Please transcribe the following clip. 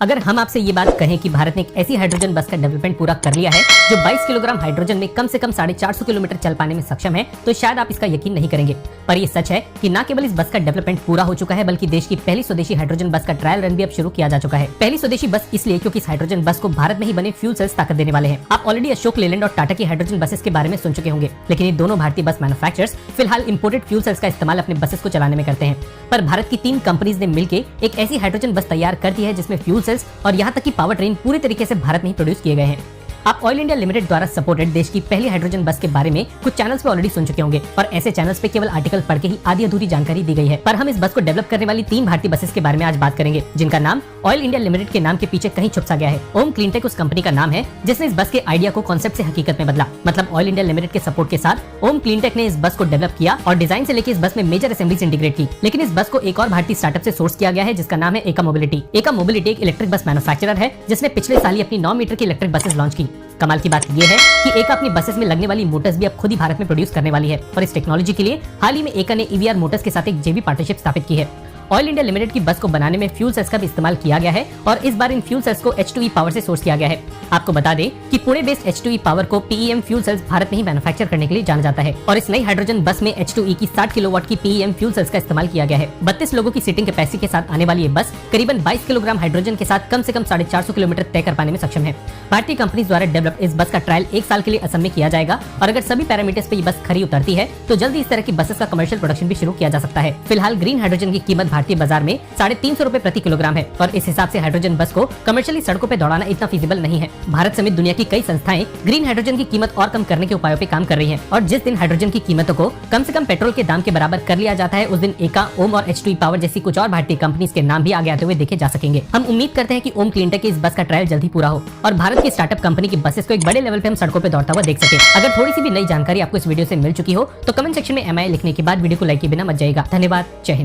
अगर हम आपसे ये बात कहें कि भारत ने एक ऐसी हाइड्रोजन बस का डेवलपमेंट पूरा कर लिया है जो 22 किलोग्राम हाइड्रोजन में कम से कम 450 किलोमीटर चल पाने में सक्षम है, तो शायद आप इसका यकीन नहीं करेंगे। पर ये सच है कि न केवल इस बस का डेवलपमेंट पूरा हो चुका है, बल्कि देश की पहली स्वदेशी हाइड्रोजन बस का ट्रायल रन भी अब शुरू किया जा चुका है। पहली स्वदेशी बस इसलिए क्योंकि इस हाइड्रोजन बस को भारत में ही बने फ्यूल सेल्स ताकत देने वाले हैं। आप ऑलरेडी अशोक लेलैंड और टाटा की हाइड्रोजन बसेस के बारे में सुन चुके होंगे, लेकिन ये दोनों भारतीय बस मैन्युफैक्चरर्स फिलहाल इंपोर्टेड फ्यूल सेल्स का इस्तेमाल अपने बसेस को चलाने में करते हैं। पर भारत की 3 कंपनीज ने मिलकर एक ऐसी हाइड्रोजन बस तैयार कर दी है जिसमें फ्यूल सेल्स और यहाँ तक कि पावर ट्रेन पूरी तरीके से भारत में ही प्रोड्यूस किए गए हैं। आप ऑयल इंडिया लिमिटेड द्वारा सपोर्टेड देश की पहली हाइड्रोजन बस के बारे में कुछ चैनल्स पे ऑलरेडी सुन चुके होंगे और ऐसे चैनल्स पे केवल आर्टिकल पढ़ के ही आधी अधूरी जानकारी दी गई है। पर हम इस बस को डेवलप करने वाली 3 भारतीय बसेस के बारे में आज बात करेंगे, जिनका नाम ऑयल इंडिया लिमिटेड के नाम के पीछे कहीं छुप सा गया है। ओम क्लीनटेक उस कंपनी का नाम है जिसने इस बस के आइडिया को कॉन्सेप्ट से हकीकत में बदला। मतलब ऑयल इंडिया लिमिटेड के सपोर्ट के साथ ओम क्लीनटेक ने इस बस को डेवलप किया और डिजाइन से लेकर इस बस में मेजर असेंबलीज इंटीग्रेट की। लेकिन इस बस को एक और भारतीय स्टार्टअप से सोर्स किया गया है जिसका नाम है एका मोबिलिटी। एका मोबिलिटी एक इलेक्ट्रिक बस मैन्युफैक्चरर है जिसने पिछले साल ही अपनी 9 मीटर की इलेक्ट्रिक बसेस लॉन्च की। कमाल की बात यह है कि एका अपनी बसेस में लगने वाली मोटर्स भी अब खुद ही भारत में प्रोड्यूस करने वाली है और इस टेक्नोलॉजी के लिए हाल ही में एका ने ईवीआर मोटर्स के साथ एक जेवी पार्टनरशिप स्थापित की है। ऑयल इंडिया लिमिटेड की बस को बनाने में फ्यूल सेल्स का भी इस्तेमाल किया गया है और इस बार इन फ्यूल सेल्स को H2E पावर से सोर्स किया गया है। आपको बता दें कि पुणे बेस्ड H2E पावर को PEM फ्यूल सेल्स भारत में ही मैन्युफैक्चर करने के लिए जाना जाता है और इस नई हाइड्रोजन बस में H2E की 60 किलोवाट की PEM फ्यूल सेल्स का इस्तेमाल किया गया है। 32 लोगों की सीटिंग कैपेसिटी के साथ आने वाली ये बस करीबन 22 किलोग्राम हाइड्रोजन के साथ कम से कम 450 किलोमीटर तय कर पाने में सक्षम है। भारतीय कंपनी द्वारा डेवलप इस बस का ट्रायल 1 साल के लिए असम में किया जाएगा और अगर सभी पैरामीटर्स पे ये बस खरी उतरती है तो जल्दी इस तरह की बसेस का कमर्शियल प्रोडक्शन भी शुरू किया जा सकता है। फिलहाल ग्रीन हाइड्रोजन की कीमत भारतीय बाजार में 350 रुपए प्रति किलोग्राम है और इस हिसाब से हाइड्रोजन बस को कमर्शियली सड़कों पे दौड़ाना इतना फिजिबल नहीं है। भारत समेत दुनिया की कई संस्थाएं ग्रीन हाइड्रोजन की कीमत और कम करने के उपायों पे काम कर रही हैं और जिस दिन हाइड्रोजन की कीमतों को कम से कम पेट्रोल के दाम के बराबर कर लिया जाता है, उस दिन एका, ओम और H2E पावर जैसी कुछ और भारतीय कंपनीज के नाम भी आगे आते हुए देखे जा सकेंगे। हम उम्मीद करते हैं कि ओम क्लीनटेक की इस बस का ट्रायल जल्दी पूरा हो और भारत की स्टार्टअप कंपनी की बसेस को एक बड़े लेवल पे हम सड़कों पे दौड़ता हुआ देख सके। अगर थोड़ी सी भी नई जानकारी आपको इस वीडियो से मिल चुकी हो तो कमेंट सेक्शन में MI लिखने के बाद वीडियो को लाइक किए बिना मत जाइएगा। धन्यवाद। जय हिंद।